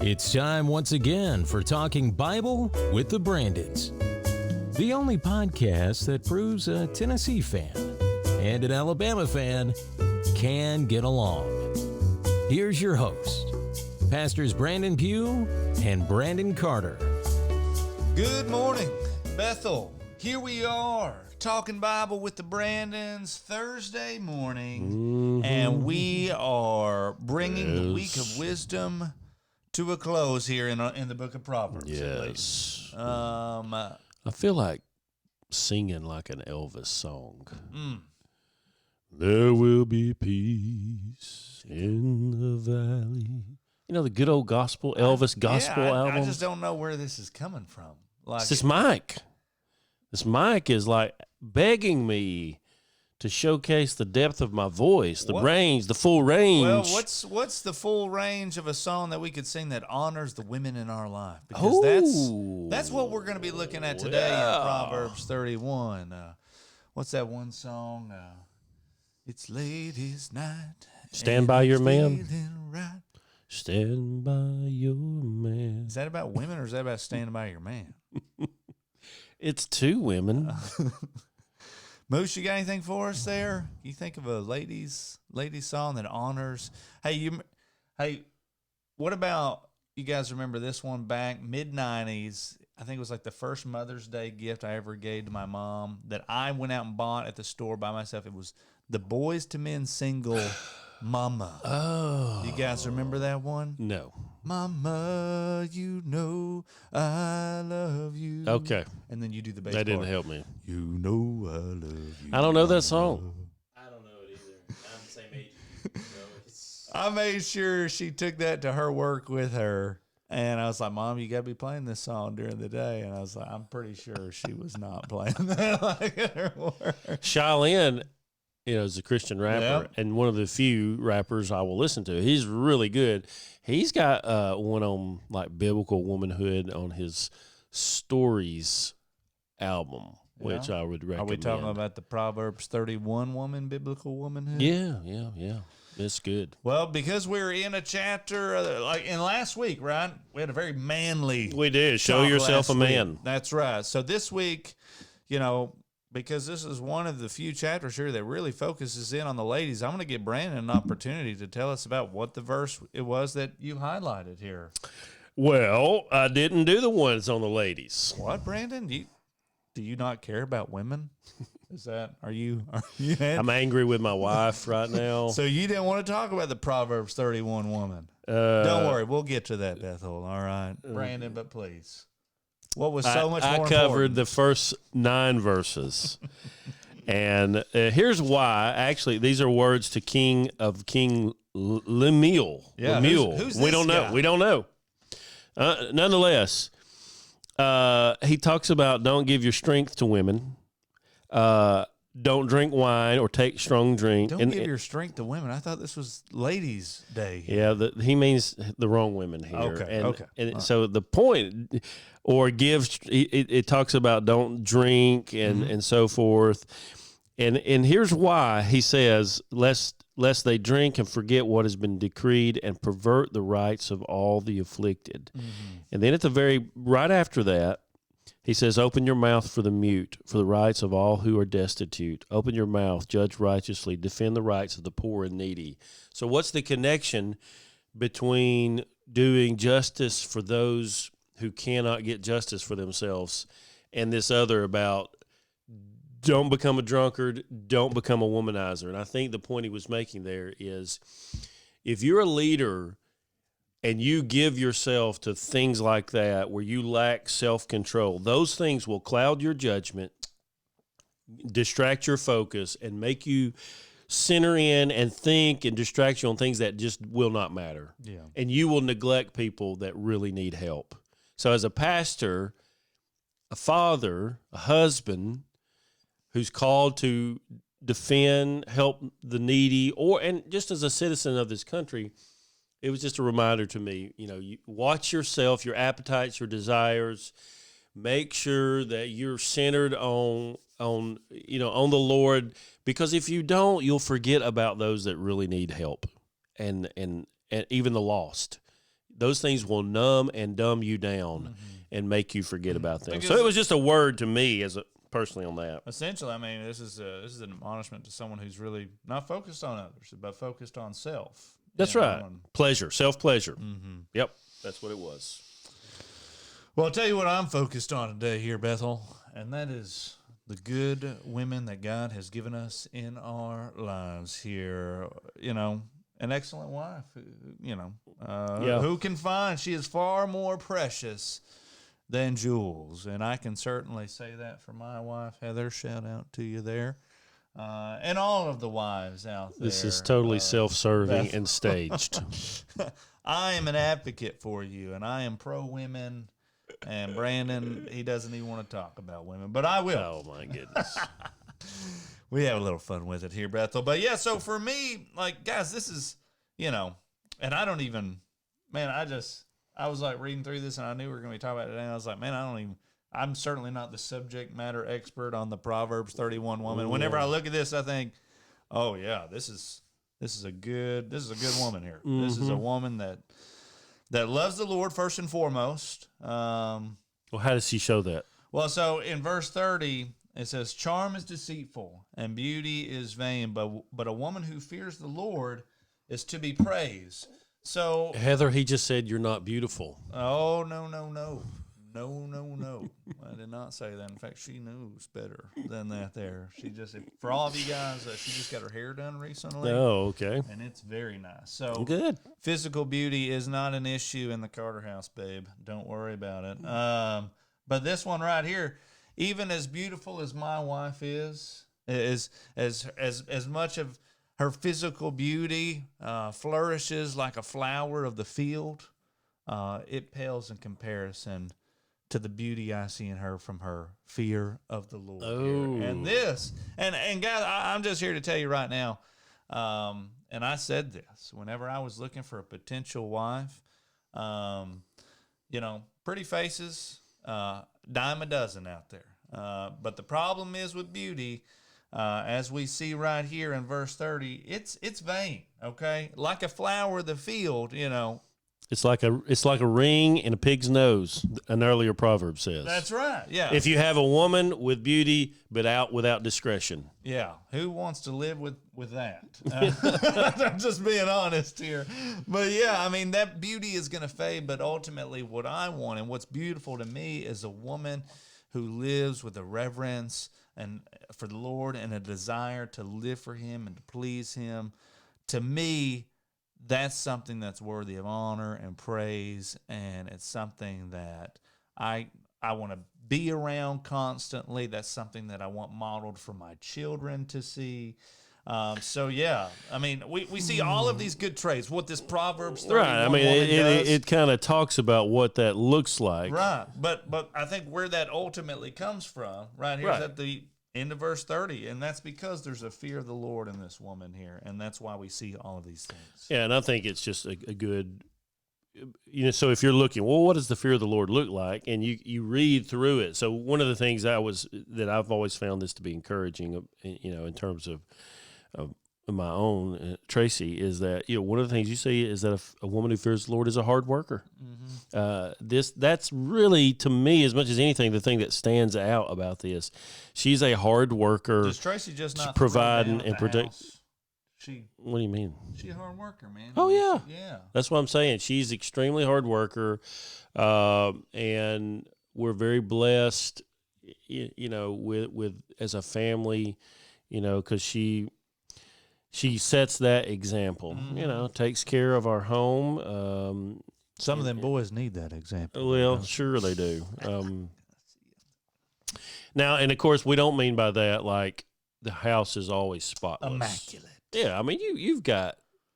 It's time once again for Talking Bible with the Brandons, the only podcast that proves a Tennessee fan and an Alabama fan can get along. Here's your host, Pastors Brandon Pugh and Brandon Carter. Good morning, Bethel. Here we are, talking Bible with the Brandons Thursday morning, and we are bringing the week of wisdom to a close here in the book of Proverbs. Yes. I feel like singing like an Elvis song. There will be peace in the valley. You know, the good old gospel, Elvis gospel album? I just don't know where this is coming from. Like, It's this mic. This mic is like begging me to showcase the depth of my voice, the range, the full range. Well, what's the full range of a song that we could sing that honors the women in our life? Because that's what we're going to be looking at today in Proverbs 31. What's that one song? It's ladies' night. Stand by your man. Right. Stand by your man. Is that about women or is that about standing by your man? It's two women. Moose, you got anything for us there? You think of a ladies song that honors? Hey, what about, you guys remember this one back mid-90s? I think it was like the first Mother's Day gift I ever gave to my mom that I went out and bought at the store by myself. It was the Boys to Men single, Mama. Oh. You guys remember that one? No. Mama, you know I love you. Okay. And then you do the bass That didn't part. help me. You know I love you. I don't know that song. I don't know it either. I'm the same age. So I made sure she took that to her work with her. And I was like, Mom, you got to be playing this song during the day. And I was like, I'm pretty sure she was not playing that like at her work. Shaolin, is a Christian rapper, and one of the few rappers I will listen to. He's really good. He's got one on like biblical womanhood on his Stories album, which I would recommend. Are we talking about the Proverbs 31 woman, biblical womanhood? Yeah. It's good. Well, because we're in a chapter, like in last week, right? We had a very manly. We did. Show talk yourself a last man. week. That's right. So this week, because this is one of the few chapters here that really focuses in on the ladies, I'm going to give Brandon an opportunity to tell us about what the verse it was that you highlighted here. Well, I didn't do the ones on the ladies. What, Brandon? Do you not care about women? Are you? I'm angry with my wife right now. So you didn't want to talk about the Proverbs 31 woman. Don't worry, we'll get to that, Bethel. All right, Brandon, but please. What was so much more I important? covered the first 9 verses. And here's why. Actually, these are words to King Lemuel. Yeah, Lemuel. who's we this don't know. guy? We don't know. Nonetheless, he talks about don't give your strength to women. Don't drink wine or take strong drink. Don't give your strength to women. I thought this was Ladies' Day. Yeah, he means the wrong women here. Okay. And so the point, or it talks about don't drink and so forth. And here's why he says, lest they drink and forget what has been decreed and pervert the rights of all the afflicted. And then right after that, he says, open your mouth for the mute, for the rights of all who are destitute. Open your mouth, judge righteously, defend the rights of the poor and needy. So what's the connection between doing justice for those who cannot get justice for themselves and this other about don't become a drunkard, don't become a womanizer? And I think the point he was making there is if you're a leader and you give yourself to things like that where you lack self-control, those things will cloud your judgment, distract your focus, and make you center in and think and distract you on things that just will not matter. Yeah. And you will neglect people that really need help. So as a pastor, a father, a husband who's called to defend, help the needy, and just as a citizen of this country, it was just a reminder to me, you watch yourself, your appetites, your desires, make sure that you're centered on the Lord, because if you don't, you'll forget about those that really need help and even the lost. those things will numb and dumb you down and make you forget about things. So Because- it was just a word to me personally on that. Essentially, I mean, this is an admonishment to someone who's really not focused on others, but focused on self. That's you know, right. and- Pleasure, self-pleasure. Yep, that's what it was. Well, I'll tell you what I'm focused on today here, Bethel, and that is the good women that God has given us in our lives here. You know, an excellent wife, you know, Yeah. who can find she is far more precious than jewels. And I can certainly say that for my wife, Heather. Shout out to you there. And all of the wives out there. This is totally self-serving Beth- and staged. I am an advocate for you, and I am pro-women. And Brandon, he doesn't even want to talk about women, but I will. Oh, my goodness. We have a little fun with it here, Bethel. But yeah, so for me, like, guys, this is, you know, and I don't even, man, I was like reading through this and I knew we were going to be talking about it today. And I was like, man, I'm certainly not the subject matter expert on the Proverbs 31 woman. Whenever I look at this, I think, oh yeah, this is a good woman here. This is a woman that loves the Lord first and foremost. Well, how does she show that? Well, so in verse 30, it says, charm is deceitful and beauty is vain, but a woman who fears the Lord is to be praised. So, Heather, he just said you're not beautiful. oh, no. I did not say that. In fact, she knows better than that there. She just, for all of you guys, she just got her hair done recently. Oh, okay. And it's very nice. So Good. physical beauty is not an issue in the Carter house, babe. Don't worry about it. But this one right here, even as beautiful as my wife is as much of her physical beauty flourishes like a flower of the field, it pales in comparison to the beauty I see in her from her fear of the Lord. Oh. Here. And this, and guys, I'm just here to tell you right now, and I said this whenever I was looking for a potential wife, you know, pretty faces, dime a dozen out there. But the problem is with beauty, as we see right here in verse 30, it's vain, okay? Like a flower of the field, you know. It's like a ring in a pig's nose, an earlier proverb says. That's right, yeah. If you have a woman with beauty but without discretion. Yeah, who wants to live with that? I'm just being honest here. But yeah, I mean, that beauty is going to fade, but ultimately what I want and what's beautiful to me is a woman who lives with a reverence and for the Lord and a desire to live for him and to please him. To me, that's something that's worthy of honor and praise, and it's something that I want to be around constantly. That's something that I want modeled for my children to see. So yeah, I mean, we see all of these good traits. What this Proverbs 31 Right. I mean, woman does. it kind of talks about what that looks like. Right, but I think where that ultimately comes from, right here, is Right. at the end of verse 30, and that's because there's a fear of the Lord in this woman here, and that's why we see all of these things. Yeah, and I think it's just a good, you know, so if you're looking, well, what does the fear of the Lord look like? And you read through it. So one of the things that I've always found this to be encouraging, you know, in terms of my own, Tracy, is that, you know, one of the things you see is that a woman who fears the Lord is a hard worker. That's really, to me, as much as anything, the thing that stands out about this. She's a hard worker. Does Tracy just not providing throw down and at the protect- house? She What do you mean? She's a hard worker, man. Oh, yeah. Yeah. That's what I'm saying. She's extremely hard worker, and we're very blessed, you know, with as a family, you know, because she sets that example. You know, takes care of our home. Some of them boys need that example. Well, sure they do. Now, and of course, we don't mean by that like the house is always spotless, Immaculate. Yeah, I mean you've got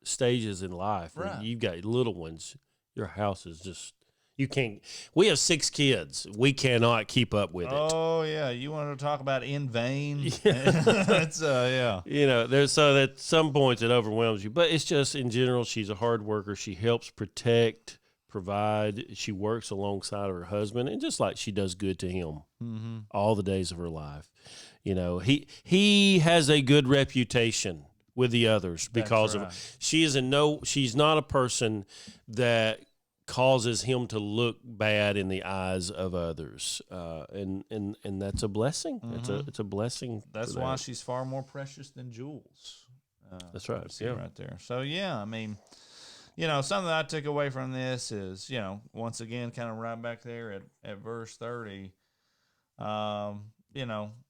stages in life, Right. and you've got little ones. Your house is just you can't. We have 6 kids. We cannot keep up with it. Oh yeah, you want to talk about in vain? It's yeah. You know, there's so at some points it overwhelms you, but it's just in general. She's a hard worker. She helps protect, provide. She works alongside of her husband, and just like she does good to him all the days of her life. You know, he has a good reputation with the others because right. of she's not a person that causes him to look bad in the eyes of others, and that's a blessing. It's a blessing. That's why she's far more precious than jewels. That's right. See right there. So yeah, I mean, something that I took away from this is, once again, kind of right back there at verse 30. A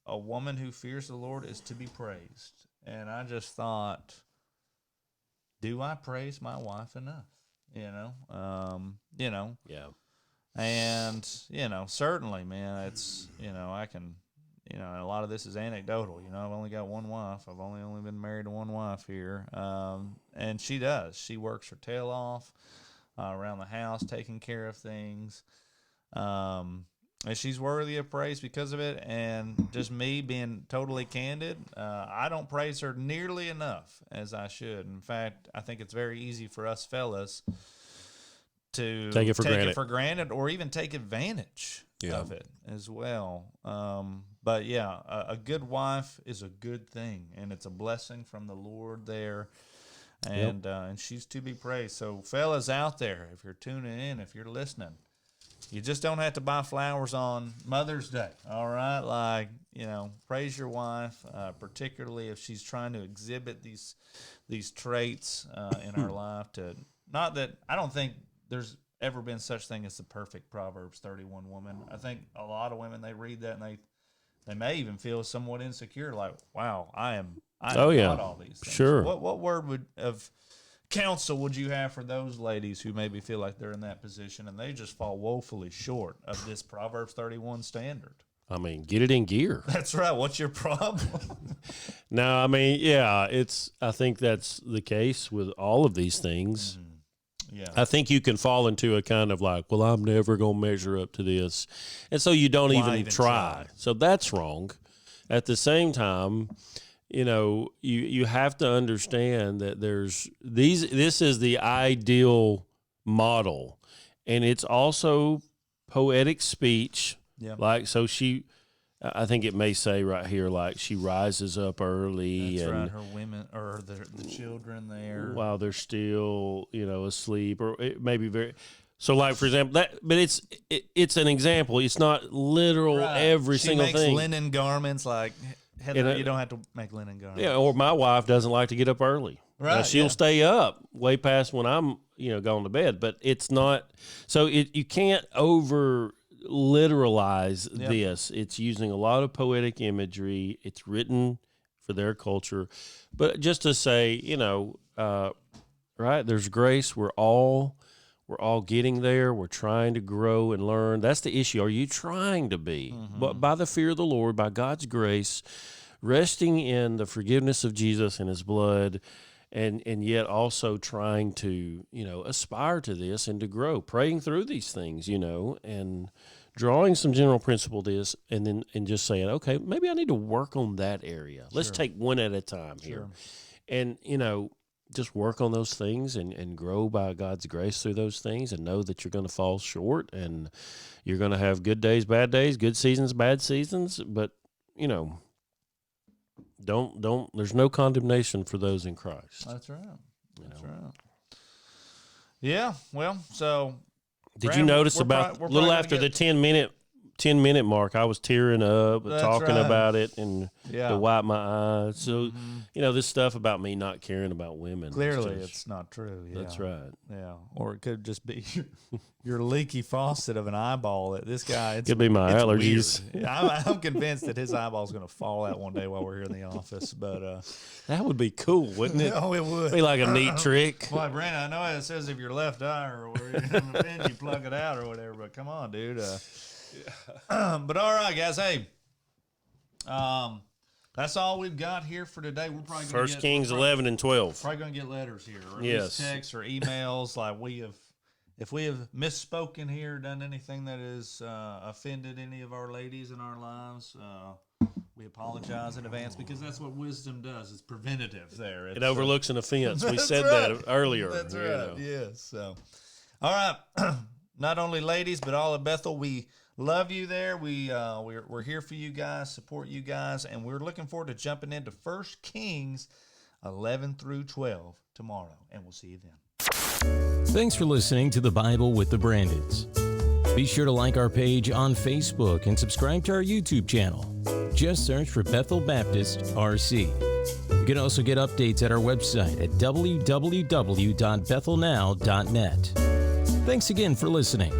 woman who fears the Lord is to be praised, and I just thought, do I praise my wife enough? Yeah. And, certainly, man, it's, I can, and a lot of this is anecdotal. I've only got one wife. I've only been married to one wife here. And she does. She works her tail off around the house, taking care of things. And she's worthy of praise because of it. And just me being totally candid, I don't praise her nearly enough as I should. In fact, I think it's very easy for us fellas to take it for granted or even take advantage of it as well. But yeah, a good wife is a good thing, and it's a blessing from the Lord there. And and she's to be praised. So fellas out there, if you're tuning in, if you're listening, you just don't have to buy flowers on Mother's Day, all right? Like, praise your wife, particularly if she's trying to exhibit these traits in our life. Not that I don't think there's ever been such thing as the perfect Proverbs 31 woman. I think a lot of women, they read that and they may even feel somewhat insecure, like, wow, I am not all these things. Sure. What word of counsel would you have for those ladies who maybe feel like they're in that position and they just fall woefully short of this Proverbs 31 standard? I mean, get it in gear. That's right. What's your problem? No, I mean, yeah, I think that's the case with all of these things. Mm-hmm. Yeah. I think you can fall into a kind of like, well, I'm never going to measure up to this. And so you don't even try. So that's wrong. At the same time, you have to understand that this is the ideal model, and it's also poetic speech. Yeah. Like, so I think it may say right here, like, she rises up early. That's and right. Her women or the children there while they're still, asleep, or it may be very. So, like, for example, but it's an example. It's not literal every single thing. She makes linen garments, like Heather, you don't have to make linen garments. Yeah, or my wife doesn't like to get up early. Right. Now, she'll stay up way past when I'm, going to bed. But it's not. So you can't over literalize this. It's using a lot of poetic imagery. It's written for their culture. But just to say, right, there's grace. We're all getting there. We're trying to grow and learn. That's the issue. Are you trying to be? Mm-hmm. But by the fear of the Lord, by God's grace, resting in the forgiveness of Jesus and his blood, and yet also trying to, aspire to this and to grow, praying through these things, and drawing some general principle to this, and just saying, okay, maybe I need to work on that area. Let's take one at a time here. And, just work on those things and grow by God's grace through those things, and know that you're going to fall short, and you're going to have good days, bad days, good seasons, bad seasons. But, don't there's no condemnation for those in Christ. That's right. That's right. Yeah. Well, so did you notice about a little after the 10-minute mark, I was tearing up, talking about it, and to wipe my eyes. So, this stuff about me not caring about women. Clearly, it's not true. Yeah. That's right. Yeah. Or it could just be your leaky faucet of an eyeball that this guy. It could be my allergies. I'm convinced that his eyeball is going to fall out one day while we're here in the office. But that would be cool, wouldn't it? Oh, it would. Be like a neat trick. Well, Brandon, I know it says if your left eye or whatever, you plug it out or whatever. But come on, dude. But all right, guys. Hey, that's all we've got here for today. We're probably going 1 Kings 11 and 12. Probably going to get letters here, or at least texts or emails. Like if we have misspoken here, done anything that has offended any of our ladies in our lives, we apologize in advance, because that's what wisdom does. It's preventative. There, it overlooks an offense. We said that earlier. That's right. Yes. So, all right. Not only ladies, but all of Bethel, we love you there. We're here for you guys, support you guys, and we're looking forward to jumping into 1 Kings 11 through 12 tomorrow, and we'll see you then. Thanks for listening to the Bible with the Brandons. Be sure to like our page on Facebook and subscribe to our YouTube channel. Just search for Bethel Baptist RC. You can also get updates at our website at www.bethelnow.net. Thanks again for listening.